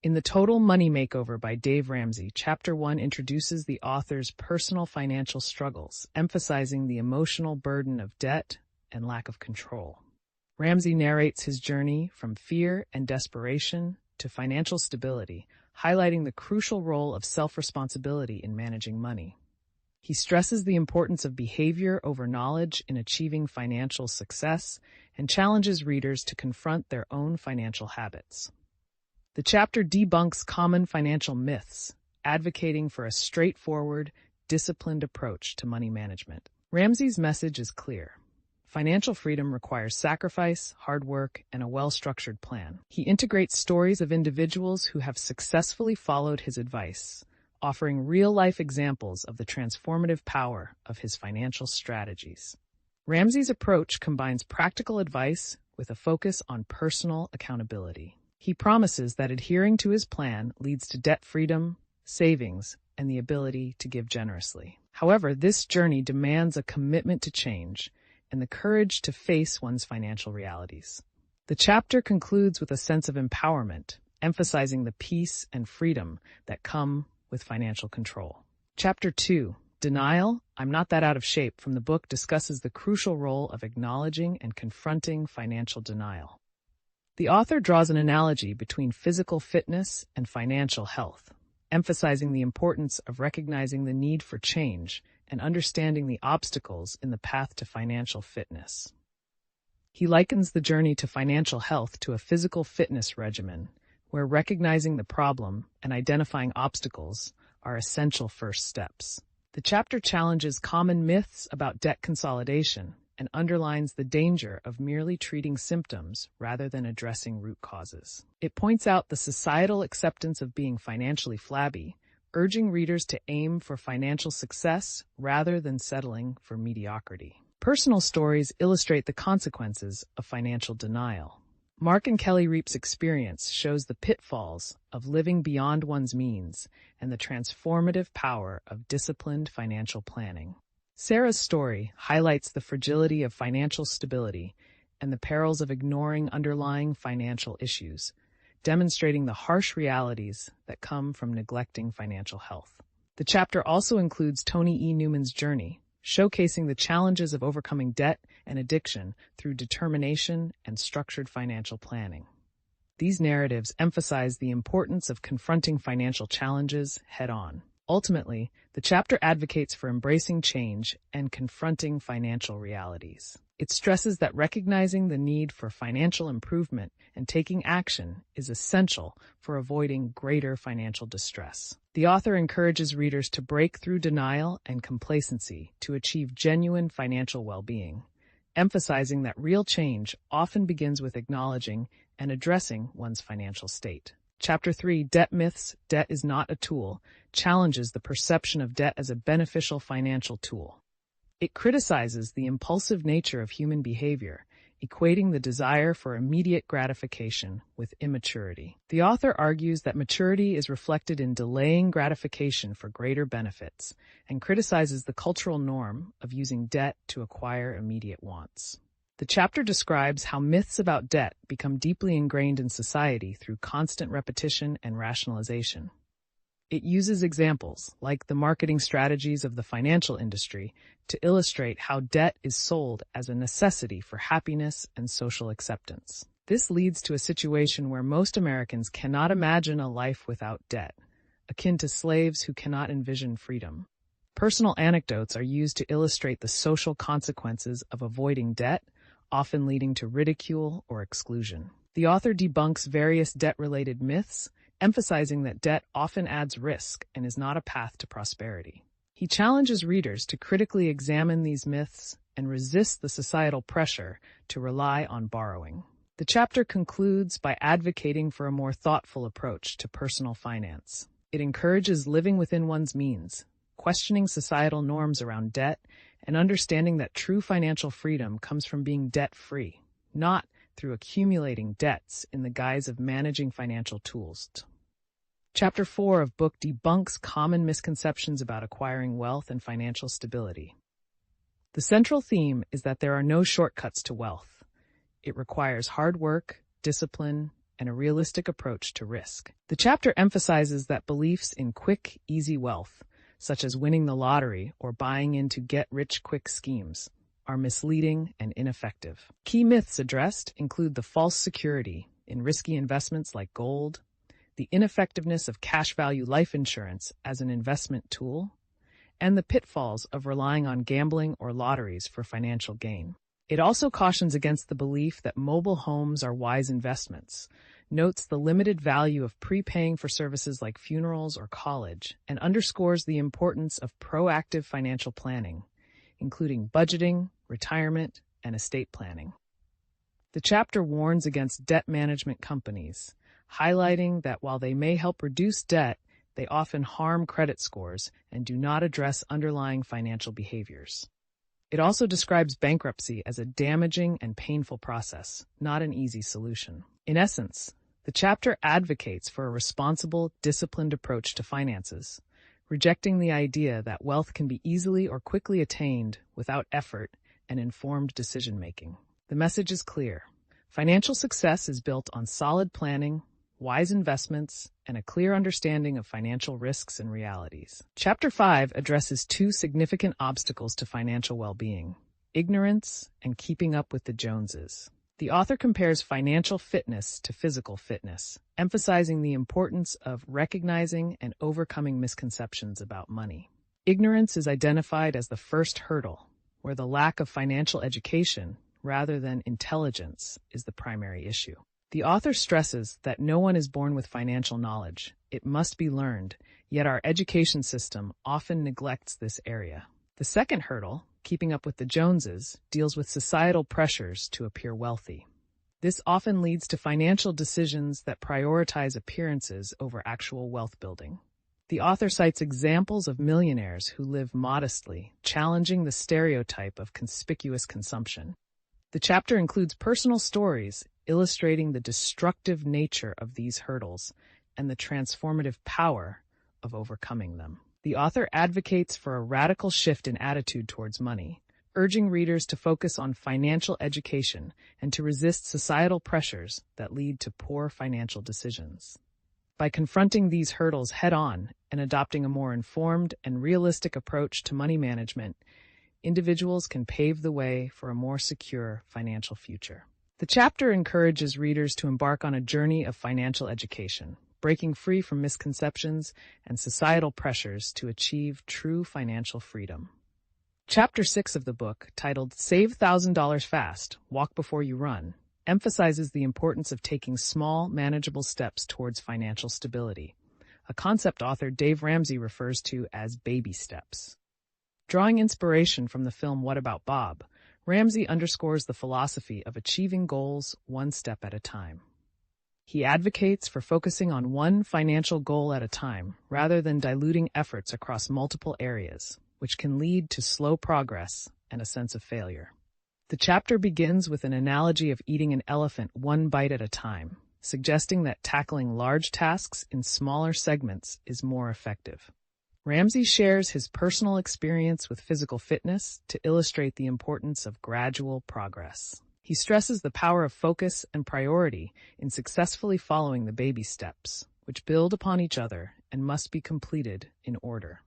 In The Total Money Makeover by Dave Ramsey, Chapter 1 introduces the author's personal financial struggles, emphasizing the emotional burden of debt and lack of control. Ramsey narrates his journey from fear and desperation to financial stability, highlighting the crucial role of self-responsibility in managing money. He stresses the importance of behavior over knowledge in achieving financial success and challenges readers to confront their own financial habits. The chapter debunks common financial myths, advocating for a straightforward, disciplined approach to money management. Ramsey's message is clear. Financial freedom requires sacrifice, hard work, and a well-structured plan. He integrates stories of individuals who have successfully followed his advice, offering real-life examples of the transformative power of his financial strategies. Ramsey's approach combines practical advice with a focus on personal accountability. He promises that adhering to his plan leads to debt freedom, savings, and the ability to give generously. However, this journey demands a commitment to change and the courage to face one's financial realities. The chapter concludes with a sense of empowerment, emphasizing the peace and freedom that come with financial control. Chapter 2, Denial, I'm Not That Out of Shape, from the book discusses the crucial role of acknowledging and confronting financial denial. The author draws an analogy between physical fitness and financial health, emphasizing the importance of recognizing the need for change and understanding the obstacles in the path to financial fitness. He likens the journey to financial health to a physical fitness regimen, where recognizing the problem and identifying obstacles are essential first steps. The chapter challenges common myths about debt consolidation and underlines the danger of merely treating symptoms rather than addressing root causes. It points out the societal acceptance of being financially flabby, urging readers to aim for financial success rather than settling for mediocrity. Personal stories illustrate the consequences of financial denial. Mark and Kelly Reap's experience shows the pitfalls of living beyond one's means and the transformative power of disciplined financial planning. Sarah's story highlights the fragility of financial stability and the perils of ignoring underlying financial issues, demonstrating the harsh realities that come from neglecting financial health. The chapter also includes Tony E. Newman's journey, showcasing the challenges of overcoming debt and addiction through determination and structured financial planning. These narratives emphasize the importance of confronting financial challenges head-on. Ultimately, the chapter advocates for embracing change and confronting financial realities. It stresses that recognizing the need for financial improvement and taking action is essential for avoiding greater financial distress. The author encourages readers to break through denial and complacency to achieve genuine financial well-being, emphasizing that real change often begins with acknowledging and addressing one's financial state. Chapter 3, Debt Myths, Debt is Not a Tool, challenges the perception of debt as a beneficial financial tool. It criticizes the impulsive nature of human behavior, equating the desire for immediate gratification with immaturity. The author argues that maturity is reflected in delaying gratification for greater benefits, and criticizes the cultural norm of using debt to acquire immediate wants. The chapter describes how myths about debt become deeply ingrained in society through constant repetition and rationalization. It uses examples, like the marketing strategies of the financial industry, to illustrate how debt is sold as a necessity for happiness and social acceptance. This leads to a situation where most Americans cannot imagine a life without debt, akin to slaves who cannot envision freedom. Personal anecdotes are used to illustrate the social consequences of avoiding debt, often leading to ridicule or exclusion. The author debunks various debt-related myths, emphasizing that debt often adds risk and is not a path to prosperity. He challenges readers to critically examine these myths and resist the societal pressure to rely on borrowing. The chapter concludes by advocating for a more thoughtful approach to personal finance. It encourages living within one's means, questioning societal norms around debt, and understanding that true financial freedom comes from being debt-free, not through accumulating debts in the guise of managing financial tools. Chapter 4 of book debunks common misconceptions about acquiring wealth and financial stability. The central theme is that there are no shortcuts to wealth. It requires hard work, discipline, and a realistic approach to risk. The chapter emphasizes that beliefs in quick, easy wealth, such as winning the lottery or buying into get-rich-quick schemes, are misleading and ineffective. Key myths addressed include the false security in risky investments like gold, the ineffectiveness of cash value life insurance as an investment tool, and the pitfalls of relying on gambling or lotteries for financial gain. It also cautions against the belief that mobile homes are wise investments, notes the limited value of prepaying for services like funerals or college, and underscores the importance of proactive financial planning, including budgeting, retirement, and estate planning. The chapter warns against debt management companies, highlighting that while they may help reduce debt, they often harm credit scores and do not address underlying financial behaviors. It also describes bankruptcy as a damaging and painful process, not an easy solution. In essence, the chapter advocates for a responsible, disciplined approach to finances, rejecting the idea that wealth can be easily or quickly attained without effort and informed decision-making. The message is clear. Financial success is built on solid planning, wise investments, and a clear understanding of financial risks and realities. Chapter 5 addresses two significant obstacles to financial well-being: ignorance and keeping up with the Joneses. The author compares financial fitness to physical fitness, emphasizing the importance of recognizing and overcoming misconceptions about money. Ignorance is identified as the first hurdle, where the lack of financial education, rather than intelligence, is the primary issue. The author stresses that no one is born with financial knowledge. It must be learned, yet our education system often neglects this area. The second hurdle, keeping up with the Joneses, deals with societal pressures to appear wealthy. This often leads to financial decisions that prioritize appearances over actual wealth building. The author cites examples of millionaires who live modestly, challenging the stereotype of conspicuous consumption. The chapter includes personal stories illustrating the destructive nature of these hurdles and the transformative power of overcoming them. The author advocates for a radical shift in attitude towards money, urging readers to focus on financial education and to resist societal pressures that lead to poor financial decisions. By confronting these hurdles head-on and adopting a more informed and realistic approach to money management, individuals can pave the way for a more secure financial future. The chapter encourages readers to embark on a journey of financial education, breaking free from misconceptions and societal pressures to achieve true financial freedom. Chapter 6 of the book, titled Save $1,000 Fast, Walk Before You Run, emphasizes the importance of taking small, manageable steps towards financial stability, a concept author Dave Ramsey refers to as baby steps. Drawing inspiration from the film What About Bob, Ramsey underscores the philosophy of achieving goals one step at a time. He advocates for focusing on one financial goal at a time rather than diluting efforts across multiple areas, which can lead to slow progress and a sense of failure. The chapter begins with an analogy of eating an elephant one bite at a time, suggesting that tackling large tasks in smaller segments is more effective. Ramsey shares his personal experience with physical fitness to illustrate the importance of gradual progress. He stresses the power of focus and priority in successfully following the baby steps, which build upon each other and must be completed in order.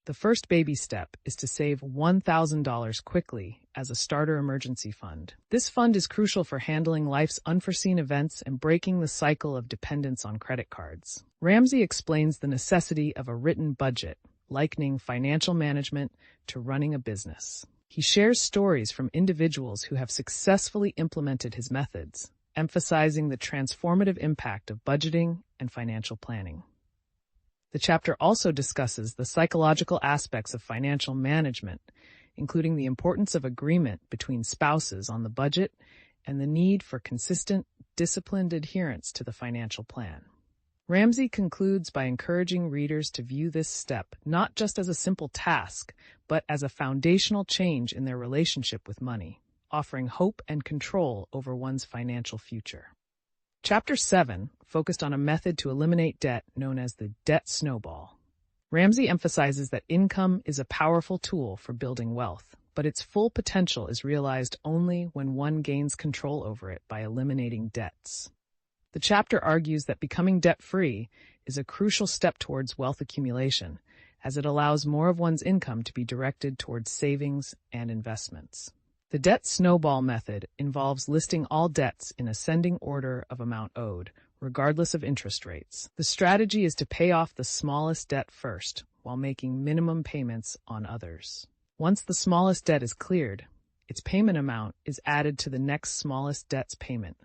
The first baby step is to save $1,000 quickly as a starter emergency fund. This fund is crucial for handling life's unforeseen events and breaking the cycle of dependence on credit cards. Ramsey explains the necessity of a written budget, likening financial management to running a business. He shares stories from individuals who have successfully implemented his methods, emphasizing the transformative impact of budgeting and financial planning. The chapter also discusses the psychological aspects of financial management, including the importance of agreement between spouses on the budget and the need for consistent, disciplined adherence to the financial plan. Ramsey concludes by encouraging readers to view this step not just as a simple task, but as a foundational change in their relationship with money, offering hope and control over one's financial future. Chapter 7 focused on a method to eliminate debt known as the debt snowball. Ramsey emphasizes that income is a powerful tool for building wealth, but its full potential is realized only when one gains control over it by eliminating debts. The chapter argues that becoming debt-free is a crucial step towards wealth accumulation, as it allows more of one's income to be directed towards savings and investments. The debt snowball method involves listing all debts in ascending order of amount owed, regardless of interest rates. The strategy is to pay off the smallest debt first, while making minimum payments on others. Once the smallest debt is cleared, its payment amount is added to the next smallest debt's payment,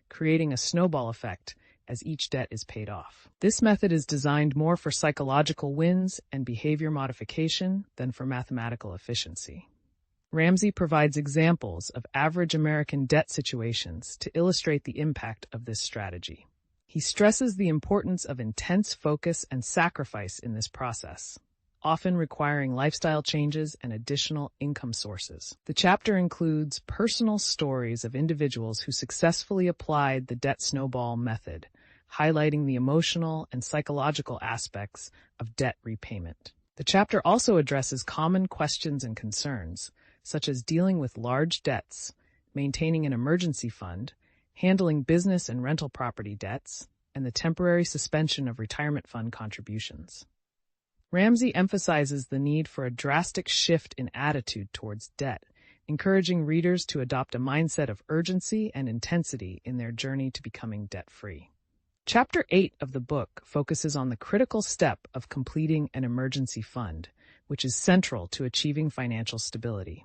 creating a snowball effect as each debt is paid off. This method is designed more for psychological wins and behavior modification than for mathematical efficiency. Ramsey provides examples of average American debt situations to illustrate the impact of this strategy. He stresses the importance of intense focus and sacrifice in this process, often requiring lifestyle changes and additional income sources. The chapter includes personal stories of individuals who successfully applied the debt snowball method, highlighting the emotional and psychological aspects of debt repayment. The chapter also addresses common questions and concerns, such as dealing with large debts, maintaining an emergency fund, handling business and rental property debts, and the temporary suspension of retirement fund contributions. Ramsey emphasizes the need for a drastic shift in attitude towards debt, encouraging readers to adopt a mindset of urgency and intensity in their journey to becoming debt-free. Chapter 8 of the book focuses on the critical step of completing an emergency fund, which is central to achieving financial stability.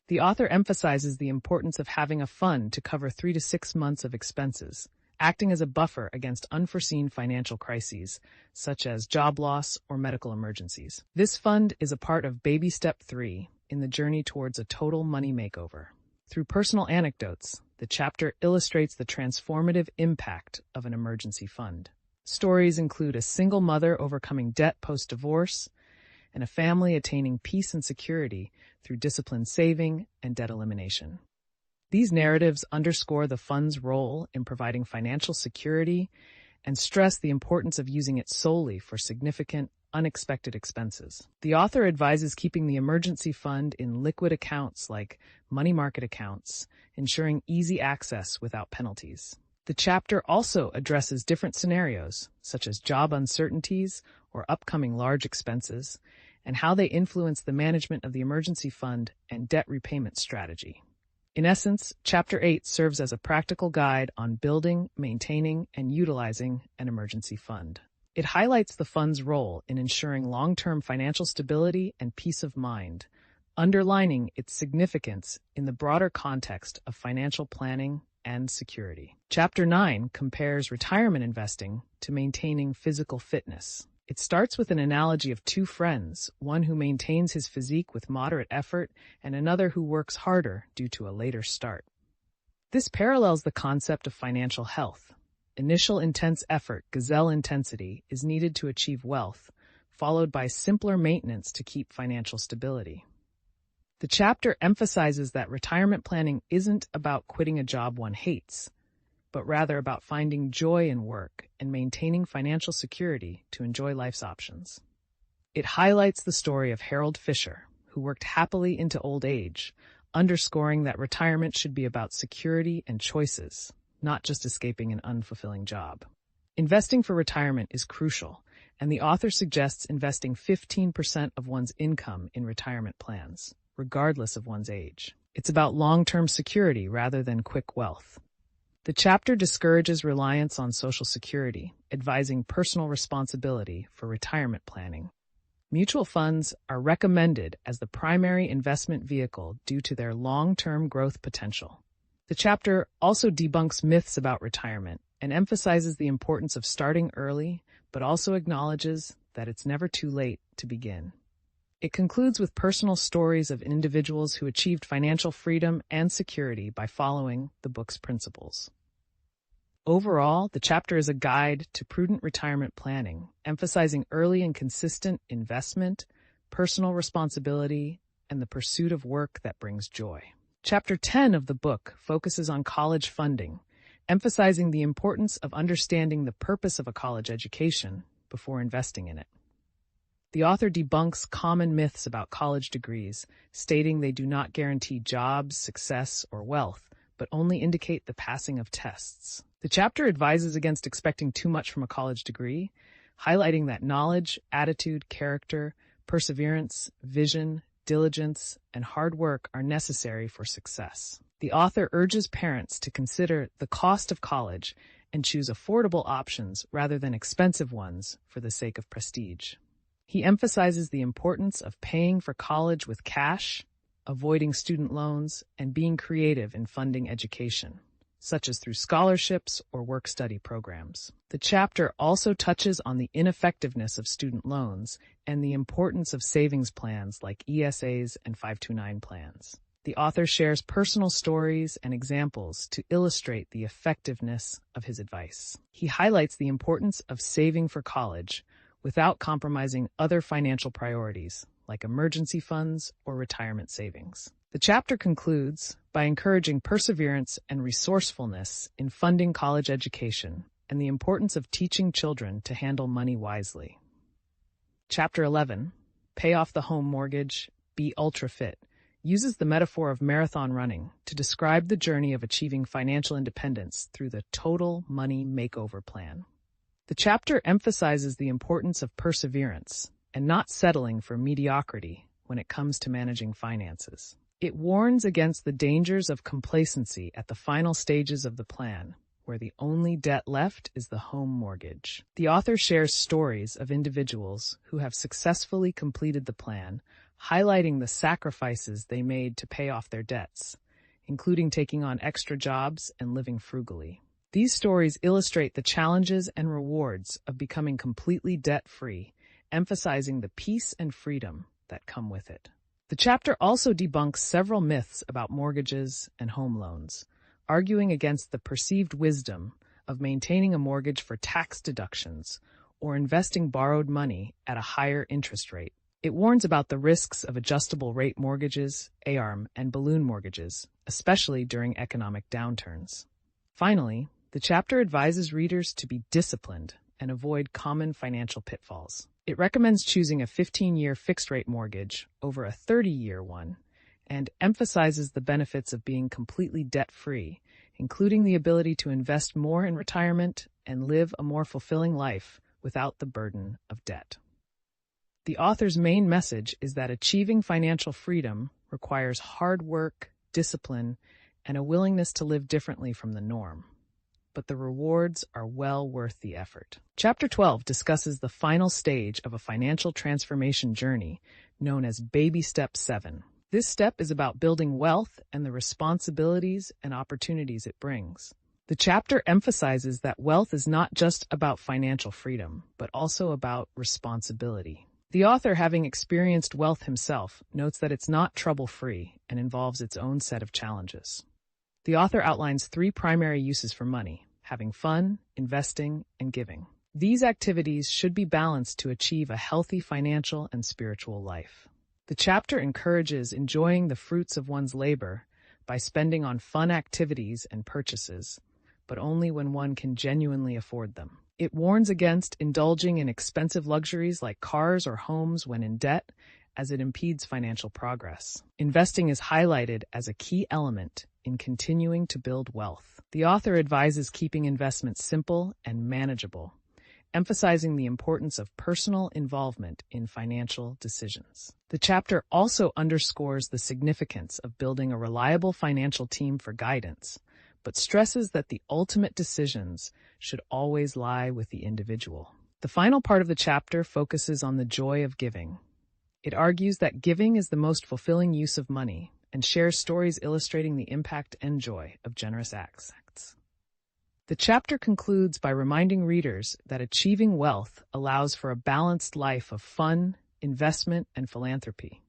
The author emphasizes the importance of having a fund to cover 3 to 6 months of expenses, acting as a buffer against unforeseen financial crises, such as job loss or medical emergencies. This fund is a part of Baby Step 3 in the journey towards a total money makeover. Through personal anecdotes, the chapter illustrates the transformative impact of an emergency fund. Stories include a single mother overcoming debt post-divorce, and a family attaining peace and security through disciplined saving and debt elimination. These narratives underscore the fund's role in providing financial security and stress the importance of using it solely for significant, unexpected expenses. The author advises keeping the emergency fund in liquid accounts like money market accounts, ensuring easy access without penalties. The chapter also addresses different scenarios, such as job uncertainties or upcoming large expenses, and how they influence the management of the emergency fund and debt repayment strategy. In essence, Chapter 8 serves as a practical guide on building, maintaining, and utilizing an emergency fund. It highlights the fund's role in ensuring long-term financial stability and peace of mind, underlining its significance in the broader context of financial planning and security. Chapter 9 compares retirement investing to maintaining physical fitness. It starts with an analogy of two friends, one who maintains his physique with moderate effort and another who works harder due to a later start. This parallels the concept of financial health. Initial intense effort, gazelle intensity, is needed to achieve wealth, followed by simpler maintenance to keep financial stability. The chapter emphasizes that retirement planning isn't about quitting a job one hates, but rather about finding joy in work and maintaining financial security to enjoy life's options. It highlights the story of Harold Fisher, who worked happily into old age, underscoring that retirement should be about security and choices, not just escaping an unfulfilling job. Investing for retirement is crucial, and the author suggests investing 15% of one's income in retirement plans, regardless of one's age. It's about long-term security rather than quick wealth. The chapter discourages reliance on Social Security, advising personal responsibility for retirement planning. Mutual funds are recommended as the primary investment vehicle due to their long-term growth potential. The chapter also debunks myths about retirement and emphasizes the importance of starting early, but also acknowledges that it's never too late to begin. It concludes with personal stories of individuals who achieved financial freedom and security by following the book's principles. Overall, the chapter is a guide to prudent retirement planning, emphasizing early and consistent investment, personal responsibility, and the pursuit of work that brings joy. Chapter 10 of the book focuses on college funding, emphasizing the importance of understanding the purpose of a college education before investing in it. The author debunks common myths about college degrees, stating they do not guarantee jobs, success, or wealth, but only indicate the passing of tests. The chapter advises against expecting too much from a college degree, highlighting that knowledge, attitude, character, perseverance, vision, diligence, and hard work are necessary for success. The author urges parents to consider the cost of college and choose affordable options rather than expensive ones for the sake of prestige. He emphasizes the importance of paying for college with cash, avoiding student loans, and being creative in funding education, such as through scholarships or work-study programs. The chapter also touches on the ineffectiveness of student loans and the importance of savings plans like ESAs and 529 plans. The author shares personal stories and examples to illustrate the effectiveness of his advice. He highlights the importance of saving for college without compromising other financial priorities like emergency funds or retirement savings. The chapter concludes by encouraging perseverance and resourcefulness in funding college education and the importance of teaching children to handle money wisely. Chapter 11, Pay Off the Home Mortgage, Be Ultrafit, uses the metaphor of marathon running to describe the journey of achieving financial independence through the Total Money Makeover plan. The chapter emphasizes the importance of perseverance and not settling for mediocrity when it comes to managing finances. It warns against the dangers of complacency at the final stages of the plan, where the only debt left is the home mortgage. The author shares stories of individuals who have successfully completed the plan, highlighting the sacrifices they made to pay off their debts, including taking on extra jobs and living frugally. These stories illustrate the challenges and rewards of becoming completely debt-free, emphasizing the peace and freedom that come with it. The chapter also debunks several myths about mortgages and home loans, arguing against the perceived wisdom of maintaining a mortgage for tax deductions or investing borrowed money at a higher interest rate. It warns about the risks of adjustable rate mortgages, ARM, and balloon mortgages, especially during economic downturns. Finally, the chapter advises readers to be disciplined and avoid common financial pitfalls. It recommends choosing a 15-year fixed-rate mortgage over a 30-year one and emphasizes the benefits of being completely debt-free, including the ability to invest more in retirement and live a more fulfilling life without the burden of debt. The author's main message is that achieving financial freedom requires hard work, discipline, and a willingness to live differently from the norm. But the rewards are well worth the effort. Chapter 12 discusses the final stage of a financial transformation journey known as Baby Step 7. This step is about building wealth and the responsibilities and opportunities it brings. The chapter emphasizes that wealth is not just about financial freedom, but also about responsibility. The author, having experienced wealth himself, notes that it's not trouble-free and involves its own set of challenges. The author outlines 3 primary uses for money: having fun, investing, and giving. These activities should be balanced to achieve a healthy financial and spiritual life. The chapter encourages enjoying the fruits of one's labor by spending on fun activities and purchases, but only when one can genuinely afford them. It warns against indulging in expensive luxuries like cars or homes when in debt, as it impedes financial progress. Investing is highlighted as a key element in continuing to build wealth. The author advises keeping investments simple and manageable, emphasizing the importance of personal involvement in financial decisions. The chapter also underscores the significance of building a reliable financial team for guidance, but stresses that the ultimate decisions should always lie with the individual. The final part of the chapter focuses on the joy of giving. It argues that giving is the most fulfilling use of money and shares stories illustrating the impact and joy of generous acts. The chapter concludes by reminding readers that achieving wealth allows for a balanced life of fun, investment, and philanthropy,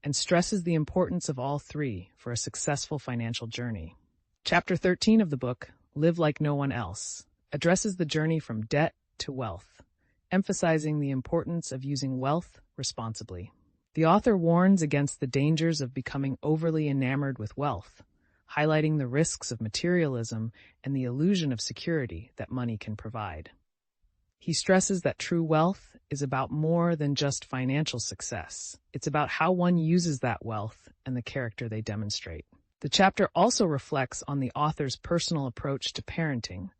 and stresses the importance of all 3 for a successful financial journey. Chapter 13 of the book, Live Like No One Else, addresses the journey from debt to wealth, emphasizing the importance of using wealth responsibly. The author warns against the dangers of becoming overly enamored with wealth, highlighting the risks of materialism and the illusion of security that money can provide. He stresses that true wealth is about more than just financial success. It's about how one uses that wealth and the character they demonstrate. The chapter also reflects on the author's personal approach to parenting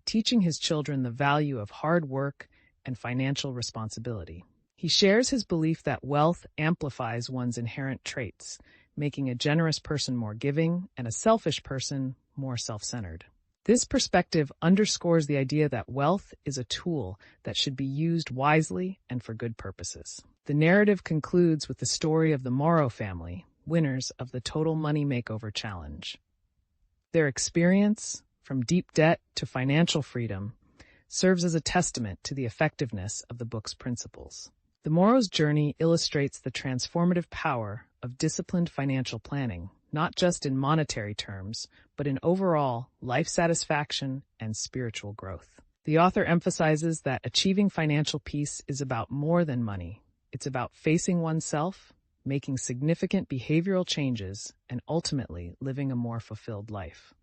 teaching his children the value of hard work and financial responsibility. He shares his belief that wealth amplifies one's inherent traits, making a generous person more giving and a selfish person more self-centered. This perspective underscores the idea that wealth is a tool that should be used wisely and for good purposes. The narrative concludes with the story of the Morrow family, winners of the Total Money Makeover Challenge. Their experience, from deep debt to financial freedom, serves as a testament to the effectiveness of the book's principles. The Morrow's journey illustrates the transformative power of disciplined financial planning, not just in monetary terms, but in overall life satisfaction and spiritual growth. The author emphasizes that achieving financial peace is about more than money. It's about facing oneself, making significant behavioral changes, and ultimately living a more fulfilled life.